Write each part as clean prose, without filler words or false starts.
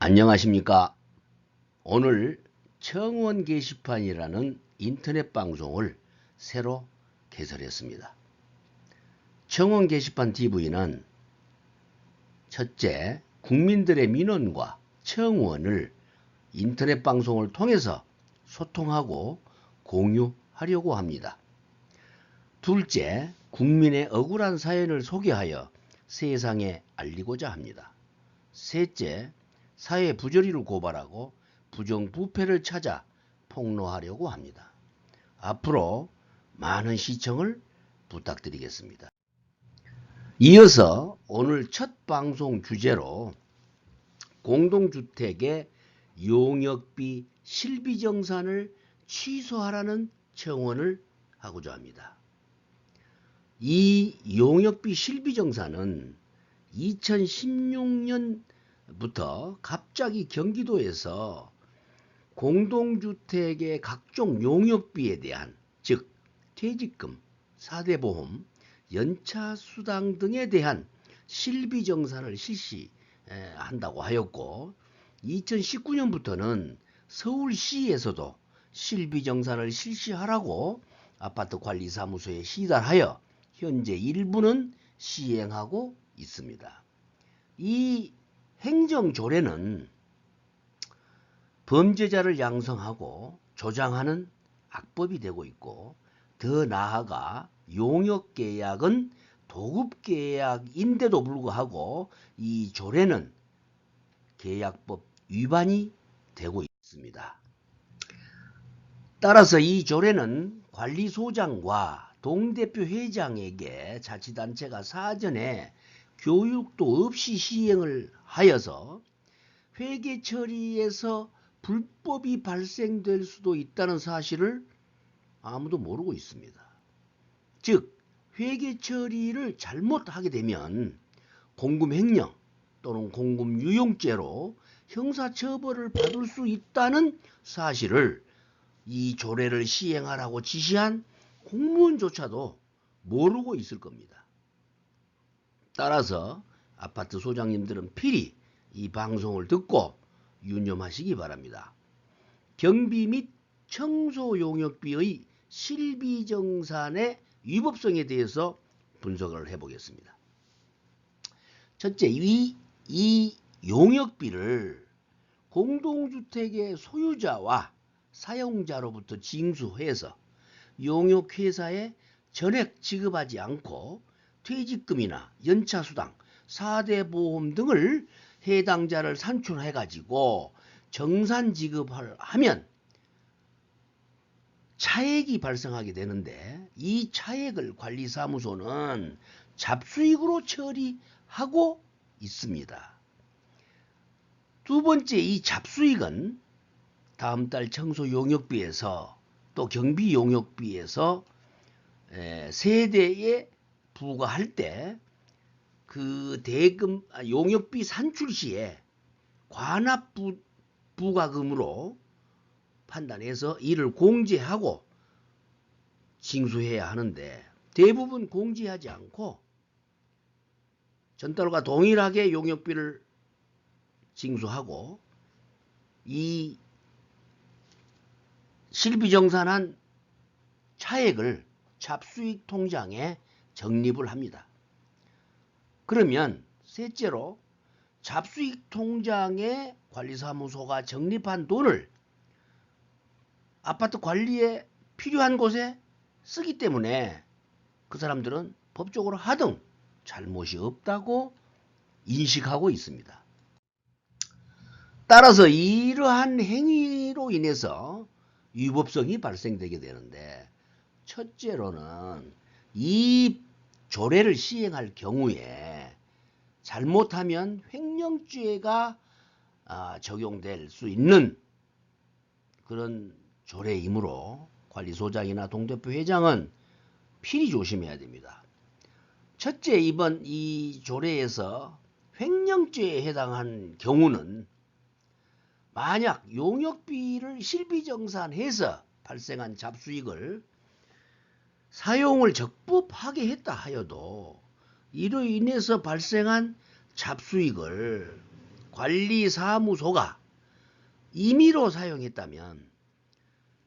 안녕하십니까. 오늘 청원 게시판이라는 인터넷 방송을 새로 개설했습니다. 청원 게시판 TV는 첫째, 국민들의 민원과 청원을 인터넷 방송을 통해서 소통하고 공유하려고 합니다. 둘째, 국민의 억울한 사연을 소개하여 세상에 알리고자 합니다. 셋째, 사회 부조리를 고발하고 부정부패를 찾아 폭로하려고 합니다. 앞으로 많은 시청을 부탁드리겠습니다. 이어서 오늘 첫 방송 주제로 공동주택의 용역비 실비정산을 취소하라는 청원을 하고자 합니다. 이 용역비 실비정산은 2016년부터 갑자기 경기도에서 공동주택의 각종 용역비에 대한, 즉 퇴직금, 4대보험, 연차수당 등에 대한 실비정산을 실시한다고 하였고, 2019년부터는 서울시에서도 실비정산을 실시하라고 아파트관리사무소에 시달하여 현재 일부는 시행하고 있습니다. 이 행정조례는 범죄자를 양성하고 조장하는 악법이 되고 있고, 더 나아가 용역계약은 도급계약인데도 불구하고 이 조례는 계약법 위반이 되고 있습니다. 따라서 이 조례는 관리소장과 동대표 회장에게 자치단체가 사전에 교육도 없이 시행을 하여서 회계 처리에서 불법이 발생될 수도 있다는 사실을 아무도 모르고 있습니다. 즉, 회계 처리를 잘못하게 되면 공금횡령 또는 공금유용죄로 형사처벌을 받을 수 있다는 사실을 이 조례를 시행하라고 지시한 공무원조차도 모르고 있을 겁니다. 따라서 아파트 소장님들은 필히 이 방송을 듣고 유념하시기 바랍니다. 경비 및 청소 용역비의 실비정산의 위법성에 대해서 분석을 해보겠습니다. 첫째, 이 용역비를 공동주택의 소유자와 사용자로부터 징수해서 용역회사에 전액 지급하지 않고 퇴직금이나 연차수당, 4대보험 등을 해당자를 산출해가지고 정산 지급을 하면 차액이 발생하게 되는데, 이 차액을 관리사무소는 잡수익으로 처리하고 있습니다. 두 번째, 이 잡수익은 다음 달 청소 용역비에서 또 경비 용역비에서 세대에 부과할 때 그 대금 용역비 산출 시에 관합 부과금으로 판단해서 이를 공제하고 징수해야 하는데, 대부분 공제하지 않고 전달과 동일하게 용역비를 징수하고 이 실비정산한 차액을 잡수익 통장에 적립을 합니다. 그러면 셋째로 잡수익 통장에 관리사무소가 적립한 돈을 아파트 관리에 필요한 곳에 쓰기 때문에 그 사람들은 법적으로 하등 잘못이 없다고 인식하고 있습니다. 따라서 이러한 행위로 인해서 위법성이 발생되게 되는데, 첫째로는 이 조례를 시행할 경우에 잘못하면 횡령죄가 적용될 수 있는 그런 조례이므로 관리소장이나 동대표 회장은 필히 조심해야 됩니다. 첫째, 이번 이 조례에서 횡령죄에 해당한 경우는 만약 용역비를 실비정산해서 발생한 잡수익을 사용을 적법하게 했다 하여도 이로 인해서 발생한 잡수익을 관리사무소가 임의로 사용했다면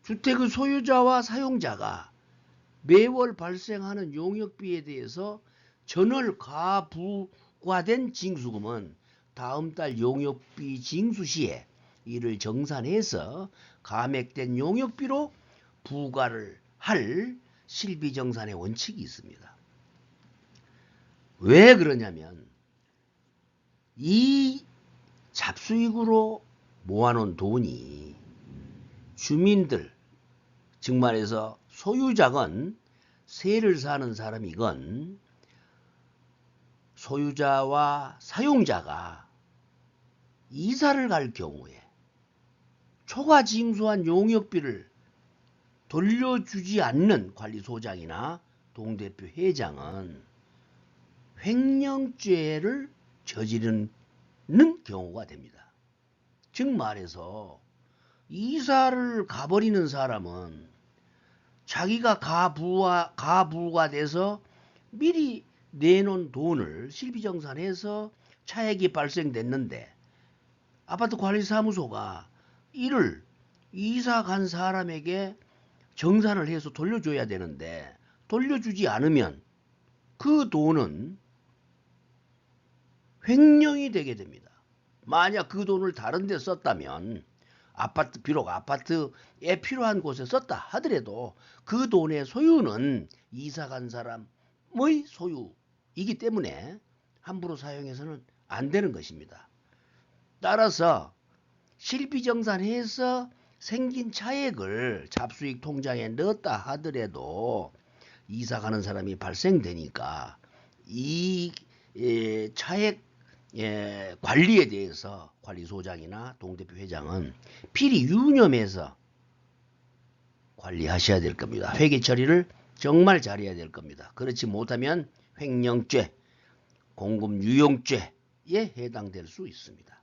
주택의 소유자와 사용자가 매월 발생하는 용역비에 대해서 전월 과부과된 징수금은 다음 달 용역비 징수 시에 이를 정산해서 감액된 용역비로 부과를 할 실비정산의 원칙이 있습니다. 왜 그러냐면 이 잡수익으로 모아놓은 돈이 주민들, 즉 말해서 소유자건 세를 사는 사람이건 소유자와 사용자가 이사를 갈 경우에 초과 징수한 용역비를 돌려주지 않는 관리소장이나 동대표 회장은 횡령죄를 저지르는 경우가 됩니다. 즉 말해서 이사를 가버리는 사람은 자기가 가부가 돼서 미리 내놓은 돈을 실비정산해서 차액이 발생됐는데 아파트관리사무소가 이를 이사 간 사람에게 정산을 해서 돌려줘야 되는데 돌려주지 않으면 그 돈은 횡령이 되게 됩니다. 만약 그 돈을 다른 데 썼다면 비록 아파트에 필요한 곳에 썼다 하더라도 그 돈의 소유는 이사 간 사람의 소유이기 때문에 함부로 사용해서는 안 되는 것입니다. 따라서 실비정산해서 생긴 차액을 잡수익 통장에 넣었다 하더라도 이사 가는 사람이 발생되니까 이 차액 관리에 대해서 관리소장이나 동대표 회장은 필히 유념해서 관리하셔야 될 겁니다. 회계 처리를 정말 잘해야 될 겁니다. 그렇지 못하면 횡령죄, 공금유용죄에 해당될 수 있습니다.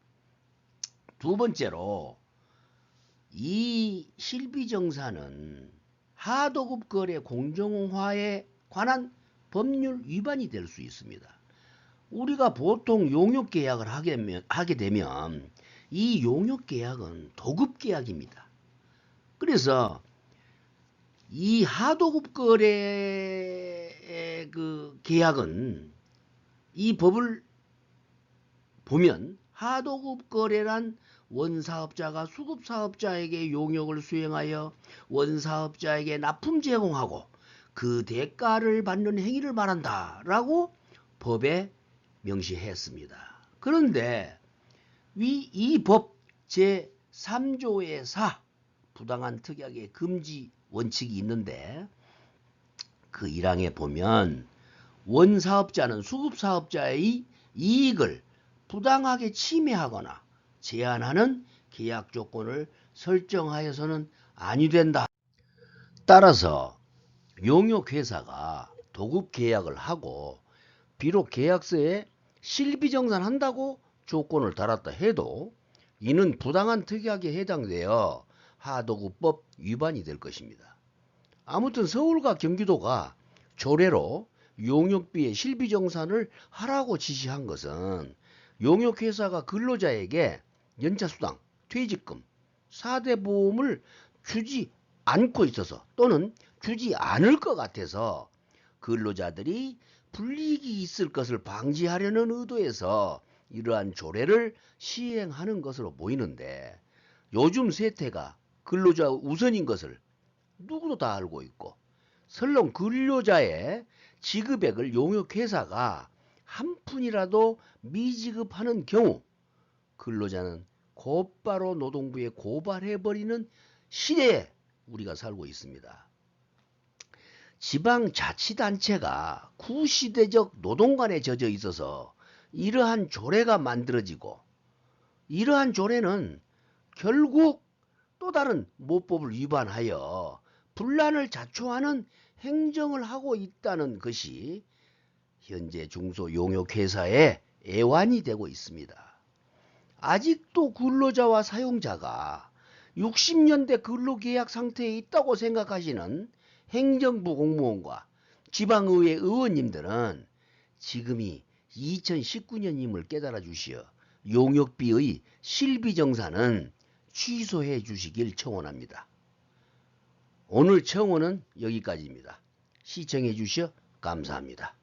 두 번째로 이 실비정산은 하도급 거래 공정화에 관한 법률 위반이 될 수 있습니다. 우리가 보통 용역계약을 하게 되면 이 용역계약은 도급계약입니다. 그래서 이 하도급 거래 계약은 이 법을 보면 하도급 거래란 원사업자가 수급사업자에게 용역을 수행하여 원사업자에게 납품 제공하고 그 대가를 받는 행위를 말한다 라고 법에 명시했습니다. 그런데 이 법 제3조의 4 부당한 특약의 금지 원칙이 있는데 그 1항에 보면 원사업자는 수급사업자의 이익을 부당하게 침해하거나 제한하는 계약 조건을 설정하여서는 아니 된다. 따라서 용역회사가 도급계약을 하고 비록 계약서에 실비정산한다고 조건을 달았다 해도 이는 부당한 특약에 해당되어 하도급법 위반이 될 것입니다. 아무튼 서울과 경기도가 조례로 용역비의 실비정산을 하라고 지시한 것은 용역회사가 근로자에게 연차수당, 퇴직금, 4대 보험을 주지 않고 있어서 또는 주지 않을 것 같아서 근로자들이 불이익이 있을 것을 방지하려는 의도에서 이러한 조례를 시행하는 것으로 보이는데 요즘 세태가 근로자 우선인 것을 누구도 다 알고 있고 설령 근로자의 지급액을 용역회사가 한 푼이라도 미지급하는 경우 근로자는 곧바로 노동부에 고발해버리는 시대에 우리가 살고 있습니다. 지방자치단체가 구시대적 노동관에 젖어 있어서 이러한 조례가 만들어지고 이러한 조례는 결국 또 다른 모법을 위반하여 분란을 자초하는 행정을 하고 있다는 것이 현재 중소용역회사의 애환이 되고 있습니다. 아직도 근로자와 사용자가 60년대 근로계약 상태에 있다고 생각하시는 행정부 공무원과 지방의회 의원님들은 지금이 2019년임을 깨달아 주시어 용역비의 실비정산은 취소해 주시길 청원합니다. 오늘 청원은 여기까지입니다. 시청해 주셔 감사합니다.